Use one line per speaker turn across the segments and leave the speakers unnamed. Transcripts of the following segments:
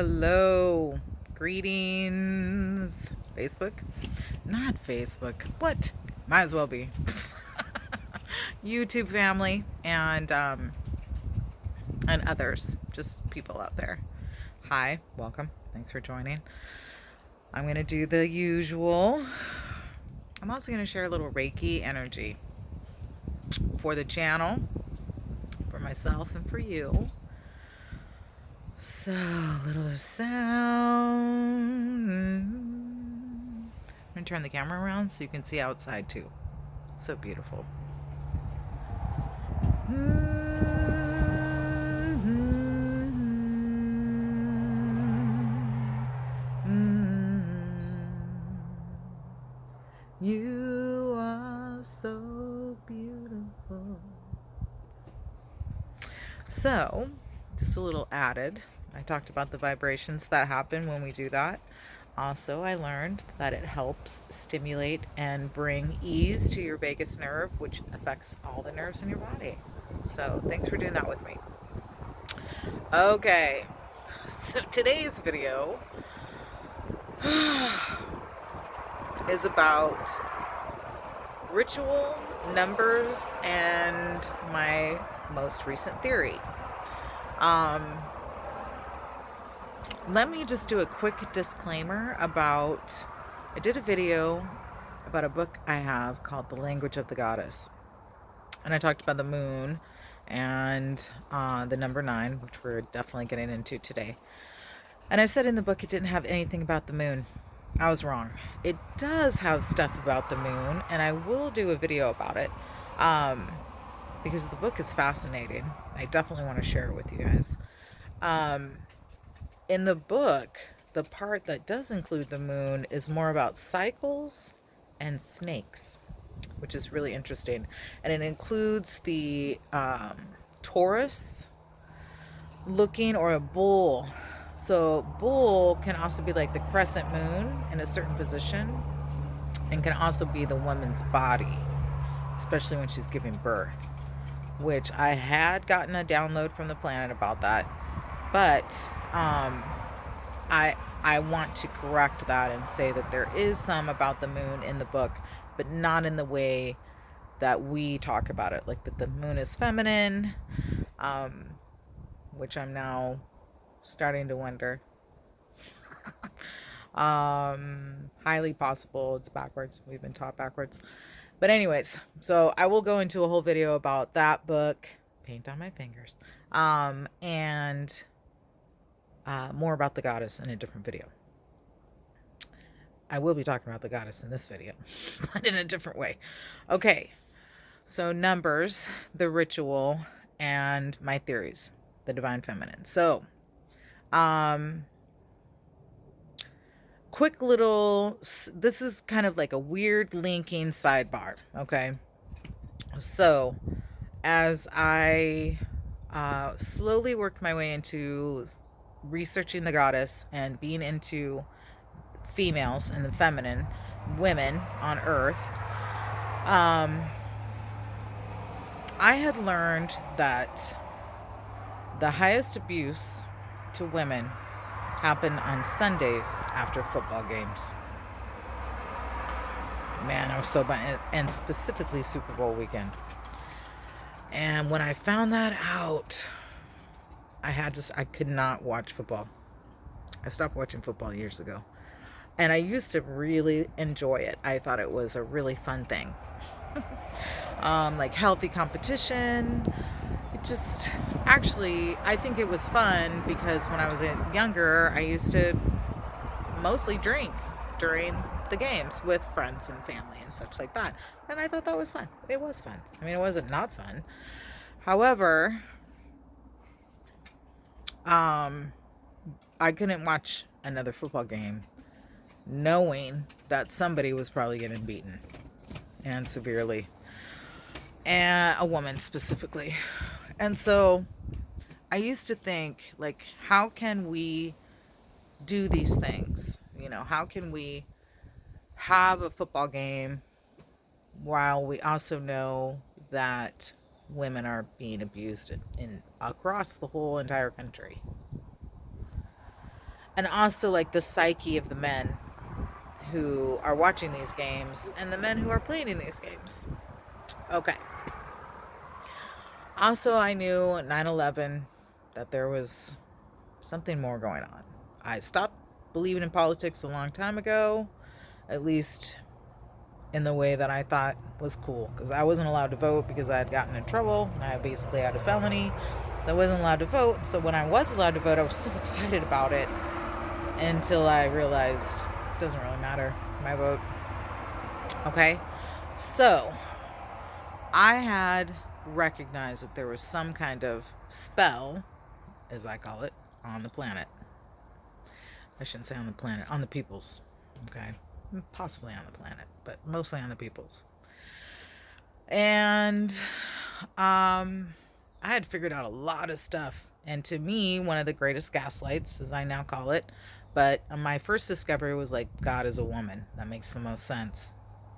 Hello, greetings, Facebook, not Facebook, what? Might as well be. YouTube family and others, just people out there. Hi, welcome, thanks for joining. I'm going to do the usual. I'm also going to share a little Reiki energy for the channel, for myself and for you. So, a little bit of sound. I'm going to turn the camera around so you can see outside too. It's so beautiful. You are so beautiful. So, just a little added. I talked about the vibrations that happen when we do that. Also, I learned that it helps stimulate and bring ease to your vagus nerve, which affects all the nerves in your body. So, thanks for doing that with me. Okay, so today's video is about ritual, numbers, and my most recent theory. Let me just do a quick disclaimer about, I did a video about a book I have called The Language of the Goddess. And I talked about the moon and the number 9, which we're definitely getting into today. And I said in the book it didn't have anything about the moon. I was wrong. It does have stuff about the moon, and I will do a video about it because the book is fascinating. I definitely want to share it with you guys. In the book, the part that does include the moon is more about cycles and snakes, which is really interesting. And it includes the Taurus looking, or a bull. So bull can also be like the crescent moon in a certain position, and can also be the woman's body, especially when she's giving birth, which I had gotten a download from the planet about that. But I want to correct that and say that there is some about the moon in the book, but not in the way that we talk about it, like that the moon is feminine, which I'm now starting to wonder. Highly possible it's backwards. We've been taught backwards. But anyways, so I will go into a whole video about that book, paint on my fingers, and more about the goddess in a different video. I will be talking about the goddess in this video, but in a different way. Okay, so numbers, the ritual, and my theories, the divine feminine. So, quick little, this is kind of like a weird linking sidebar, okay? So, as I slowly worked my way into researching the goddess and being into females and the feminine, women on earth, I had learned that the highest abuse to women happen on Sundays after football games. Man, I was so bad, and specifically Super Bowl weekend. And when I found that out, I could not watch football. I stopped watching football years ago. And I used to really enjoy it. I thought it was a really fun thing. Like healthy competition. It just, actually, I think it was fun because when I was younger, I used to mostly drink during the games with friends and family and such like that. And I thought that was fun. It was fun. I mean, it wasn't not fun. However, I couldn't watch another football game knowing that somebody was probably getting beaten, and severely, and a woman specifically. And so I used to think, like, how can we do these things? You know, how can we have a football game while we also know that women are being abused in across the whole entire country? and also like the psyche of the men who are watching these games and the men who are playing in these games. Okay. Also, I knew at 9/11 that there was something more going on. I stopped believing in politics a long time ago, at least in the way that I thought was cool, because I wasn't allowed to vote because I had gotten in trouble and I basically had a felony. So I wasn't allowed to vote. So when I was allowed to vote, I was so excited about it until I realized it doesn't really matter, my vote. Okay? So I had recognized that there was some kind of spell, as I call it, on the planet. I shouldn't say on the planet, on the peoples. Okay? Possibly on the planet, but mostly on the peoples. And I had figured out a lot of stuff. And to me, one of the greatest gaslights, as I now call it, but my first discovery was like, God is a woman. That makes the most sense.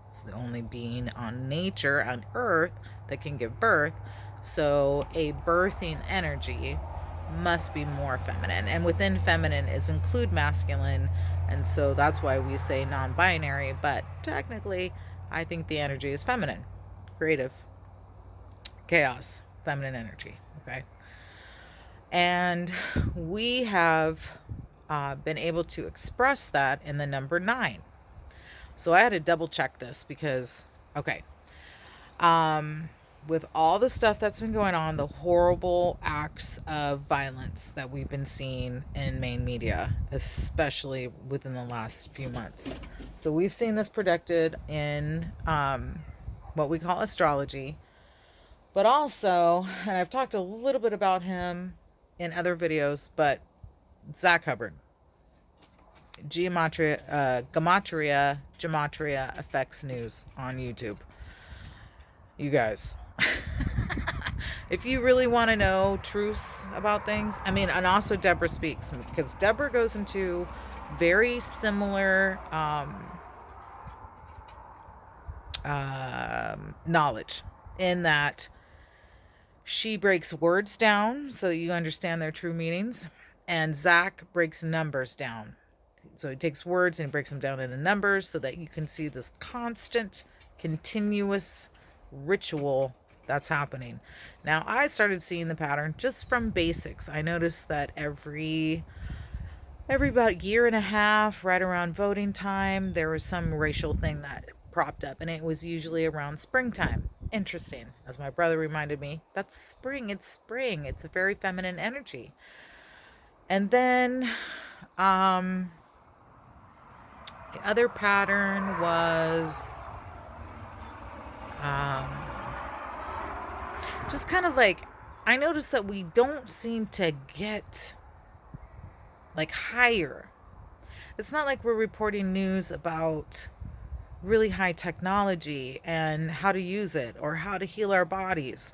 It's the only being on nature, on earth, that can give birth. So a birthing energy must be more feminine. And within feminine is include masculine. And so that's why we say non-binary. But technically, I think the energy is feminine. Creative. Chaos. Feminine energy. Okay. And we have been able to express that in the number 9. So I had to double check this because, okay, with all the stuff that's been going on, the horrible acts of violence that we've been seeing in main media, especially within the last few months. So we've seen this predicted in what we call astrology, but also, and I've talked a little bit about him in other videos, but Zach Hubbard. Gematria Affects News on YouTube. You guys, if you really want to know truths about things, I mean, and also Debra speaks, because Debra goes into very similar knowledge in that she breaks words down so that you understand their true meanings, and Zach breaks numbers down. So he takes words and breaks them down into numbers so that you can see this constant, continuous ritual that's happening. Now, I started seeing the pattern just from basics. I noticed that every about year and a half, right around voting time, there was some racial thing that propped up, and it was usually around springtime. Interesting. As my brother reminded me, that's spring. It's spring. It's a very feminine energy. And then the other pattern was just kind of like, I noticed that we don't seem to get like higher. It's not like we're reporting news about really high technology and how to use it or how to heal our bodies.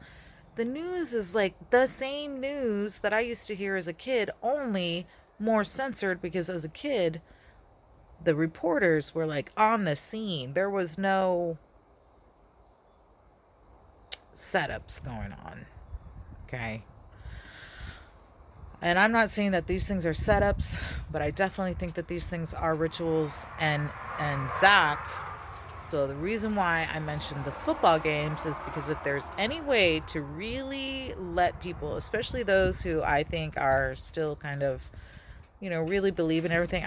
The news is like the same news that I used to hear as a kid, only more censored, because as a kid, the reporters were like on the scene. There was no setups going on. Okay. And I'm not saying that these things are setups, but I definitely think that these things are rituals. And Zach, so the reason why I mentioned the football games is because if there's any way to really let people, especially those who I think are still kind of, really believe in everything.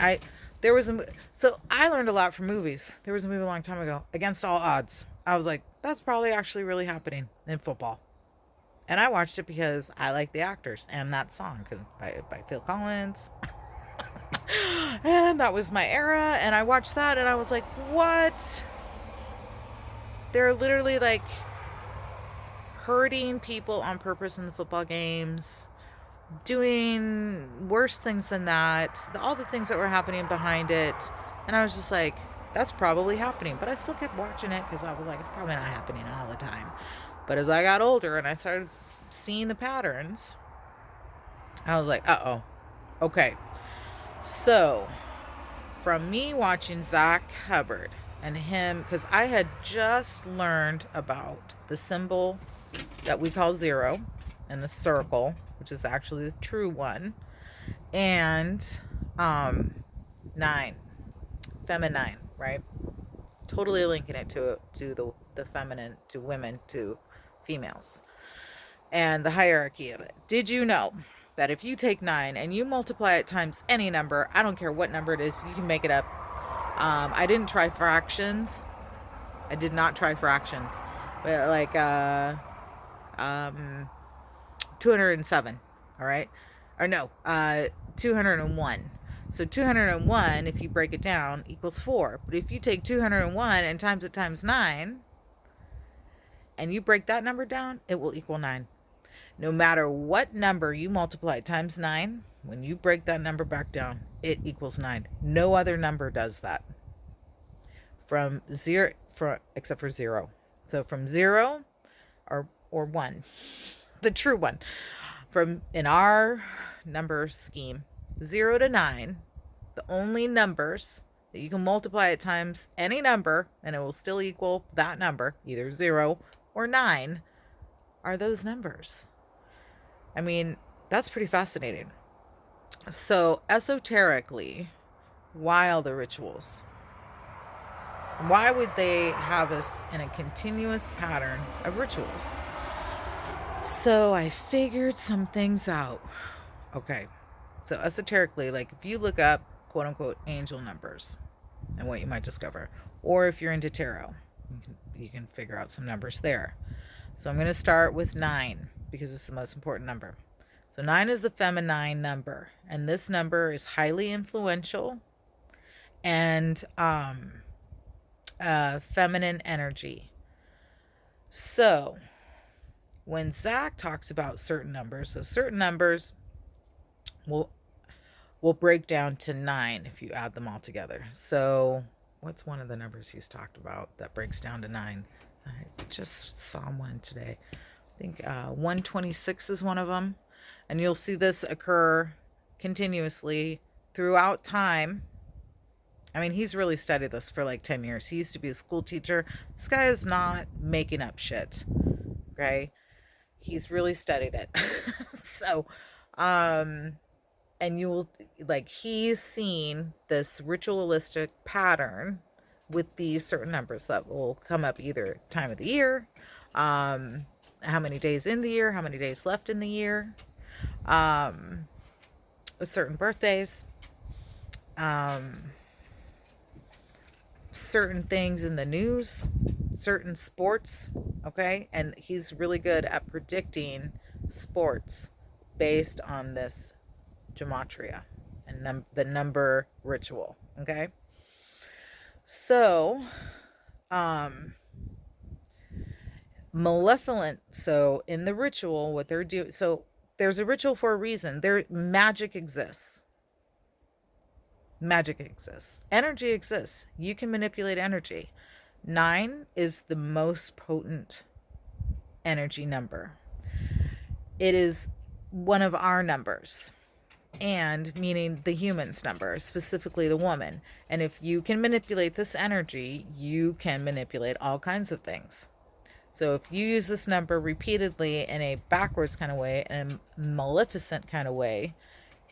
So I learned a lot from movies. There was a movie a long time ago, Against All Odds. I was like, that's probably actually really happening in football. And I watched it because I like the actors and that song by Phil Collins. And that was my era. And I watched that and I was like, what? They're literally like hurting people on purpose in the football games, doing worse things than that, all the things that were happening behind it. And I was just like, that's probably happening. But I still kept watching it because I was like, it's probably not happening all the time. But as I got older and I started seeing the patterns, I was like, uh-oh. Okay. So from me watching Zach Hubbard and him, because I had just learned about the symbol that we call 0 and the circle, which is actually the true one. And 9, feminine, right? Totally linking it to the feminine, to women, to females, and the hierarchy of it. Did you know that if you take 9 and you multiply it times any number, I don't care what number it is, you can make it up. I didn't try fractions. I did not try fractions, but like um, 207. All right, or no, 201. So 201, if you break it down, equals 4. But if you take 201 and times it times 9, and you break that number down, it will equal 9. No matter what number you multiply times 9, when you break that number back down, it equals 9. No other number does that. From 0, except for 0. So from 0 or 1, the true one, from in our number scheme, 0 to 9, the only numbers that you can multiply it times any number and it will still equal that number, either 0 or 9, are those numbers. I mean, that's pretty fascinating. So esoterically, why all the rituals? Why would they have us in a continuous pattern of rituals? So I figured some things out. Okay, so esoterically, like if you look up quote unquote angel numbers and what you might discover, or if you're into tarot, you can figure out some numbers there. So I'm going to start with 9 because it's the most important number. So 9 is the feminine number, and this number is highly influential and feminine energy. So when Zach talks about certain numbers, so certain numbers will break down to 9 if you add them all together. So what's one of the numbers he's talked about that breaks down to 9? I just saw one today. I think 126 is one of them. And you'll see this occur continuously throughout time. I mean, he's really studied this for like 10 years. He used to be a school teacher. This guy is not making up shit. Okay? He's really studied it. So, and you will, like, he's seen this ritualistic pattern with these certain numbers that will come up either time of the year, how many days in the year, how many days left in the year, certain birthdays, certain things in the news, certain sports, okay? And he's really good at predicting sports based on this gematria and the number ritual, okay? So, malevolent, so in the ritual, what they're doing, so there's a ritual for a reason. Magic exists. Magic exists. Energy exists. You can manipulate energy. 9 is the most potent energy number. It is one of our numbers, and meaning the human's number, specifically the woman. And if you can manipulate this energy, you can manipulate all kinds of things. So if you use this number repeatedly in a backwards kind of way, in a maleficent kind of way,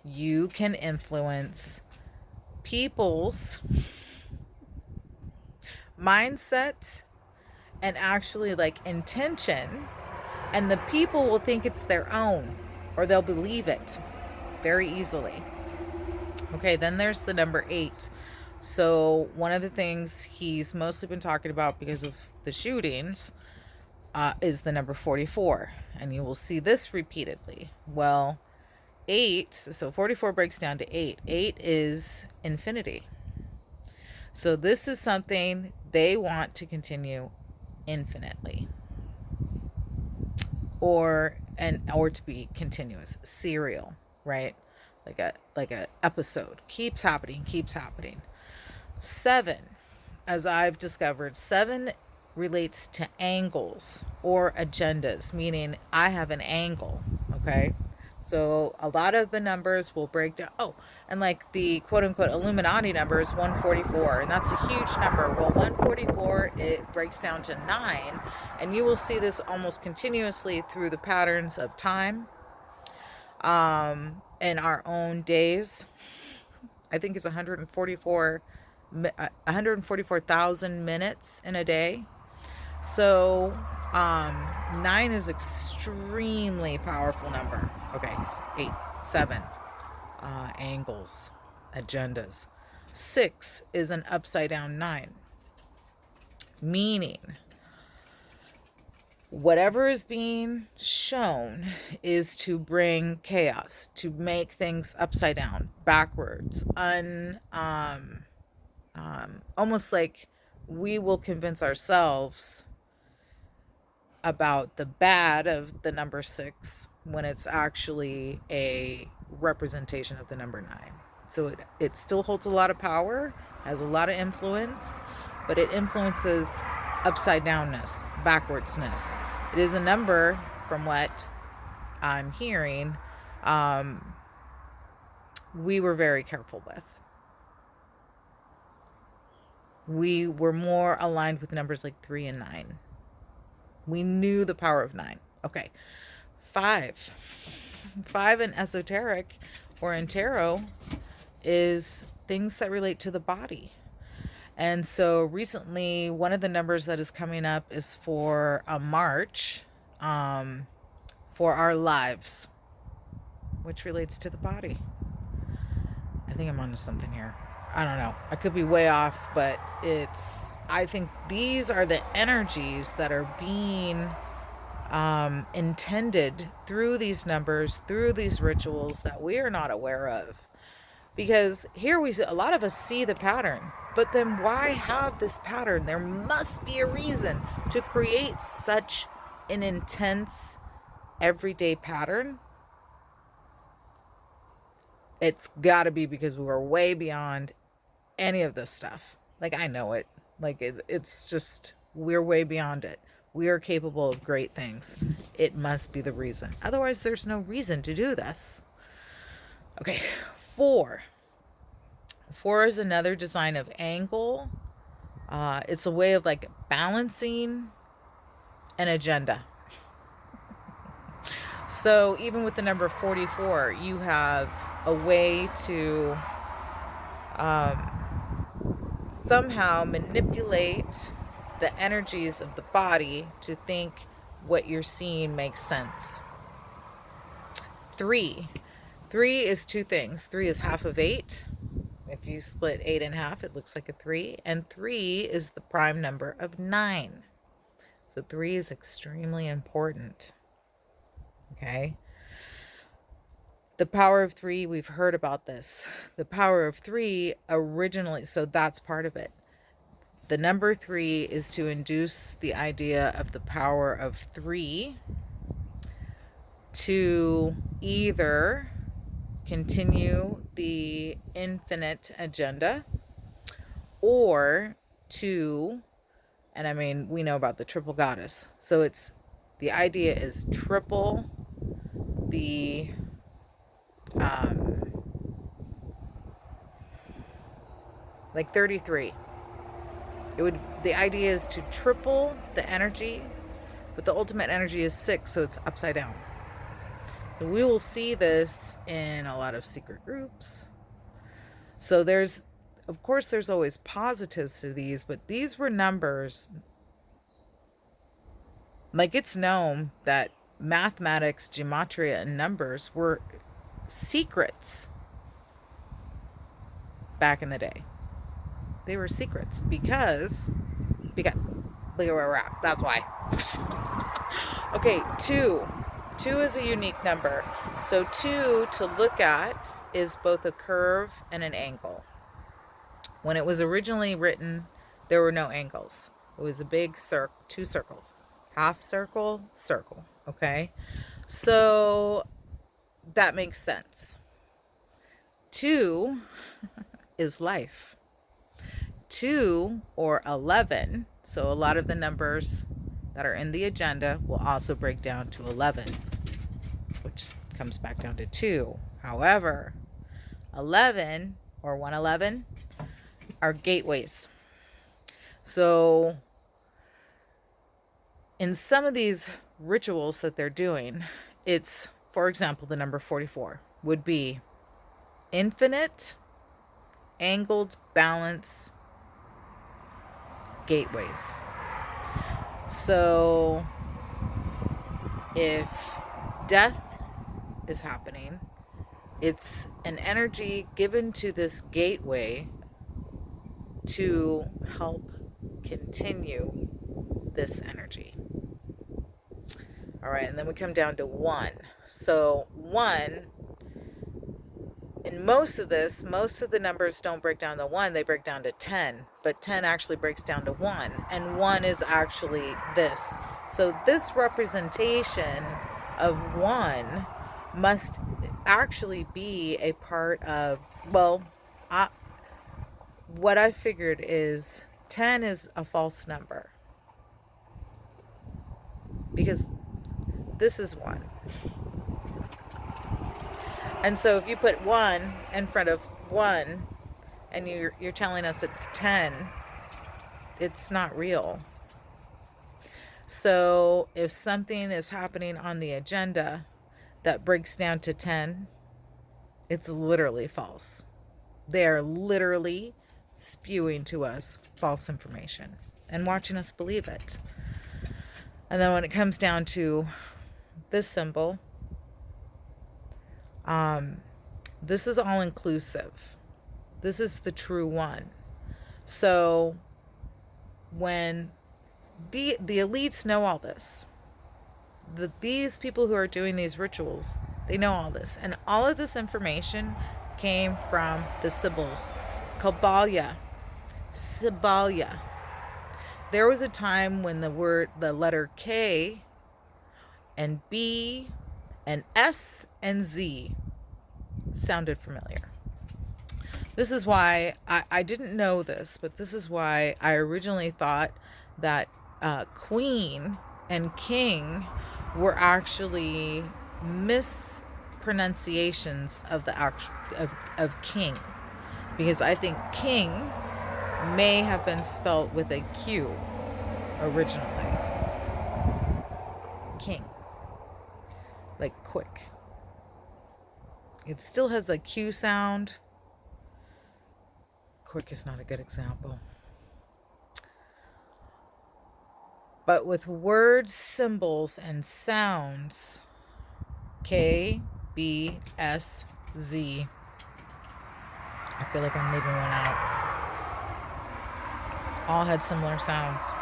you can influence people's mindset and actually like intention, and the people will think it's their own, or they'll believe it very easily. Okay, then there's the number 8. So one of the things he's mostly been talking about because of the shootings is the number 44, and you will see this repeatedly. Well, 8, so 44 breaks down to 8. 8 is infinity. So this is something they want to continue infinitely, or to be continuous, serial, right? Like a episode keeps happening. 7, as I've discovered, 7 relates to angles or agendas, meaning I have an angle, okay? So a lot of the numbers will break down. Oh, and like the quote unquote Illuminati number is 144, and that's a huge number. Well, 144, it breaks down to 9, and you will see this almost continuously through the patterns of time, in our own days. I think it's 144,000 minutes in a day. So 9 is extremely powerful number. Okay, 8, 7, angles, agendas. 6 is an upside down 9, meaning whatever is being shown is to bring chaos, to make things upside down, backwards, almost like we will convince ourselves about the bad of the number 6 when it's actually a representation of the number 9. So it still holds a lot of power, has a lot of influence, but it influences upside downness, backwardsness. It is a number, from what I'm hearing, we were very careful with. We were more aligned with numbers like 3 and 9. We knew the power of 9. Okay. 5. 5 in esoteric or in tarot is things that relate to the body. And so recently, one of the numbers that is coming up is for a March, for our lives, which relates to the body. I think I'm onto something here. I don't know. I could be way off, but I think these are the energies that are being intended through these numbers, through these rituals that we are not aware of. Because here a lot of us see the pattern, but then why have this pattern? There must be a reason to create such an intense everyday pattern. It's got to be because we were way beyond any of this stuff. Like, I know it. Like, it's just, we're way beyond it. We are capable of great things. It must be the reason. Otherwise, there's no reason to do this. Okay, 4. 4 is another design of angle. It's a way of like balancing an agenda. So even with the number 44, you have a way to somehow manipulate the energies of the body to think what you're seeing makes sense. 3 is 2 things. 3 is half of 8. If you split 8 in half, it looks like a 3. And 3 is the prime number of 9. So 3 is extremely important. Okay. The power of 3, we've heard about this. The power of 3 originally, so that's part of it. The number 3 is to induce the idea of the power of 3 to either continue the infinite agenda or to, and I mean, we know about the triple goddess. So the idea is triple the like 33. The idea is to triple the energy, but the ultimate energy is 6, so it's upside down. So we will see this in a lot of secret groups. So of course, there's always positives to these, but these were numbers. Like, it's known that mathematics, gematria, and numbers were secrets back in the day. They were secrets because look at where we're at. That's why. Okay, 2. 2 is a unique number. So 2 to look at is both a curve and an angle. When it was originally written, there were no angles. It was a big circle, 2 circles. Half circle, circle. Okay? So that makes sense. 2 is life. 2 or 11, so a lot of the numbers that are in the agenda will also break down to 11, which comes back down to 2. However, 11 or 111 are gateways. So in some of these rituals that they're doing, it's, for example, the number 44 would be infinite angled balance gateways. So if death is happening, it's an energy given to this gateway to help continue this energy. All right, and then we come down to 1. So 1, in most of the numbers don't break down to 1, they break down to 10. But 10 actually breaks down to 1, and 1 is actually this. So this representation of 1 must actually be a part of, well, what I figured is 10 is a false number, because this is 1. And so if you put 1 in front of 1 and you're telling us it's 10, it's not real. So if something is happening on the agenda that breaks down to 10, it's literally false. They're literally spewing to us false information and watching us believe it. And then when it comes down to this symbol, this is all inclusive. This is the true 1. So when the elites know all this, these people who are doing these rituals, they know all this, and all of this information came from the symbols. Kabbalah, Sibbalia. There was a time when the letter K and B and S and Z sounded familiar. This is why I didn't know this, but this is why I originally thought that queen and king were actually mispronunciations of the of king, because I think king may have been spelt with a Q originally. King, like quick. It still has the Q sound. Quick is not a good example. But with words, symbols, and sounds, K, B, S, Z. I feel like I'm leaving one out. All had similar sounds.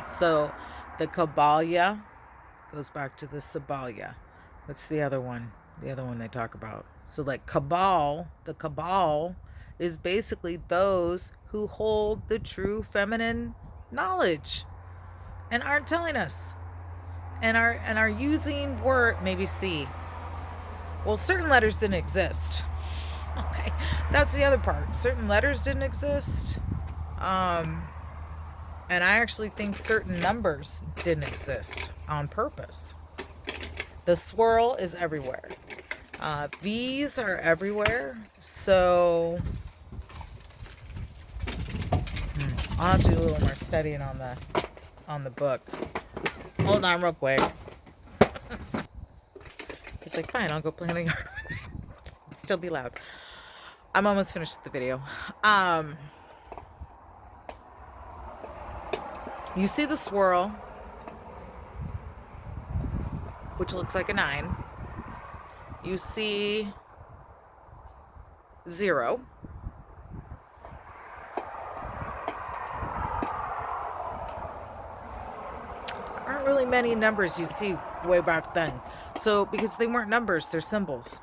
So the Kabbalah goes back to the Sibbalia. What's the other one? The other one they talk about. So like Cabal, the Cabal is basically those who hold the true feminine knowledge and aren't telling us, and are using word, maybe C. Well, certain letters didn't exist. Okay, that's the other part. Certain letters didn't exist. And I actually think certain numbers didn't exist on purpose. The swirl is everywhere. V's are everywhere. So I'll have to do a little more studying on the book. Hold on real quick. It's like, fine, I'll go play in the yard. Still be loud. I'm almost finished with the video. You see the swirl, which looks like a 9. You see 0. Aren't really many numbers you see way back then. So, because they weren't numbers, they're symbols.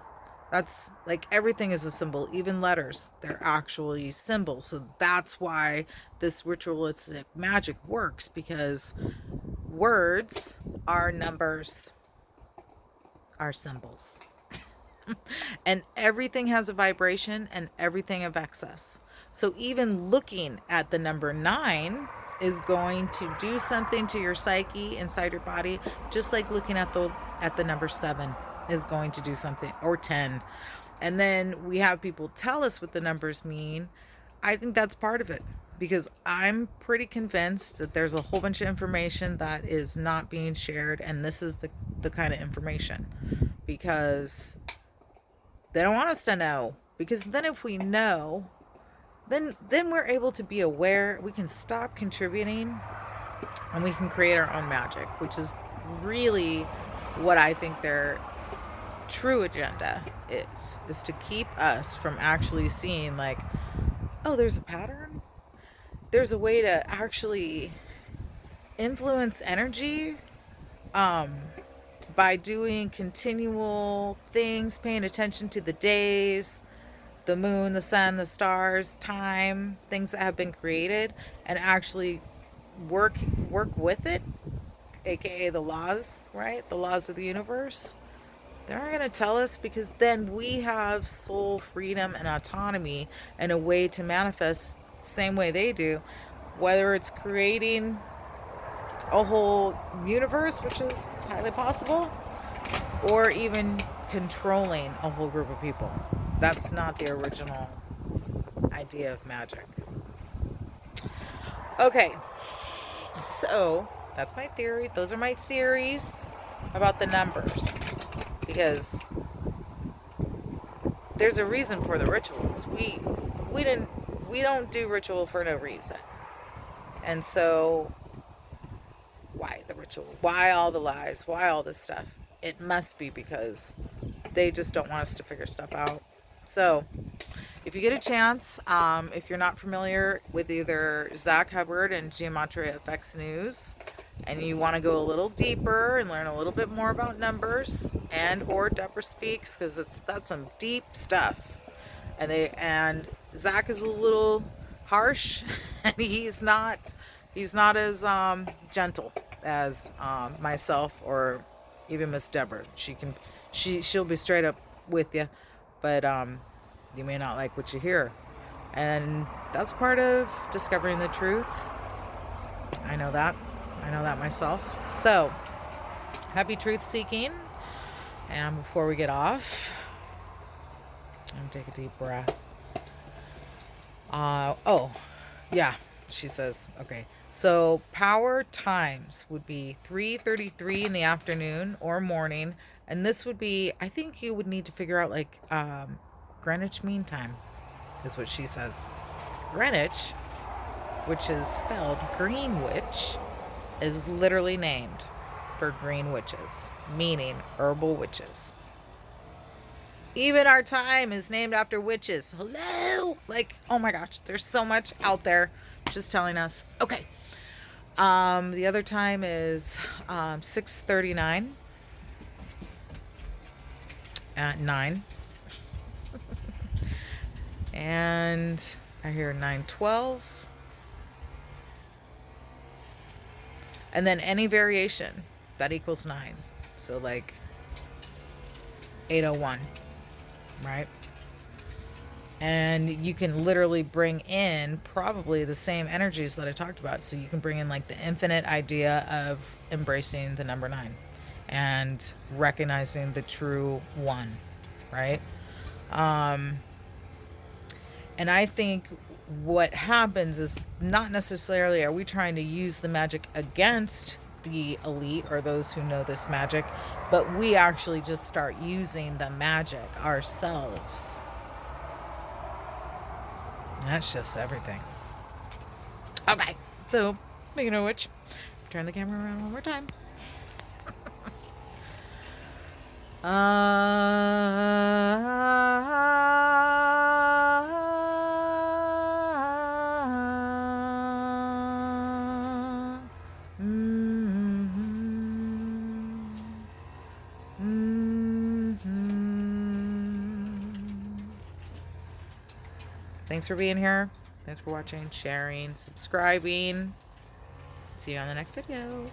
That's like everything is a symbol, even letters. They're actually symbols. So that's why this ritualistic magic works, because words are numbers, are symbols. And everything has a vibration and everything affects us. So even looking at the number 9 is going to do something to your psyche inside your body, just like looking at the number 7 is going to do something, or 10. And then we have people tell us what the numbers mean. I think that's part of it, because I'm pretty convinced that there's a whole bunch of information that is not being shared, and this is the kind of information, because they don't want us to know. Because then if we know, then we're able to be aware. We can stop contributing, and we can create our own magic, which is really what I think their true agenda is to keep us from actually seeing, like, oh, there's a pattern. There's a way to actually influence energy by doing continual things, paying attention to the days, the moon, the sun, the stars, time, things that have been created, and actually work with it, aka the laws, right? The laws of the universe. They're not going to tell us, because then we have soul freedom and autonomy and a way to manifest the same way they do, whether it's creating a whole universe, which is highly possible, or even controlling a whole group of people. That's not the original idea of magic. Okay, so that's my theory. Those are my theories about the numbers, because there's a reason for the rituals. We don't do ritual for no reason. And so why the ritual? Why all the lies? Why all this stuff? It must be because they just don't want us to figure stuff out. So if you get a chance, if you're not familiar with either Zach Hubbard and Geometria Effects News, and you want to go a little deeper and learn a little bit more about numbers, and or Debra Speaks, because that's some deep stuff. And Zach is a little harsh, and he's not as gentle as myself or even Miss Debra. She'll be straight up with you, but you may not like what you hear, and that's part of discovering the truth. I know that myself. So happy truth seeking. And before we get off, I'm gonna take a deep breath. Oh yeah, she says, okay, so power times would be 3:33 in the afternoon or morning, and this would be, I think you would need to figure out, like, Greenwich Mean Time is what she says. Greenwich, which is spelled Greenwich, is literally named for green witches, meaning herbal witches. Even our time is named after witches. Hello? Like, oh my gosh, there's so much out there just telling us. Okay. The other time is 6:39 at 9. And I hear 9:12. And then any variation that equals 9. So like 8:01, right? And you can literally bring in probably the same energies that I talked about. So you can bring in like the infinite idea of embracing the number 9 and recognizing the true one, right? And I think what happens is not necessarily are we trying to use the magic against the elite or those who know this magic, but we actually just start using the magic ourselves. That shifts everything. Okay, so speaking of which, turn the camera around one more time. Thanks for being here. Thanks for watching, sharing, subscribing. See you on the next video.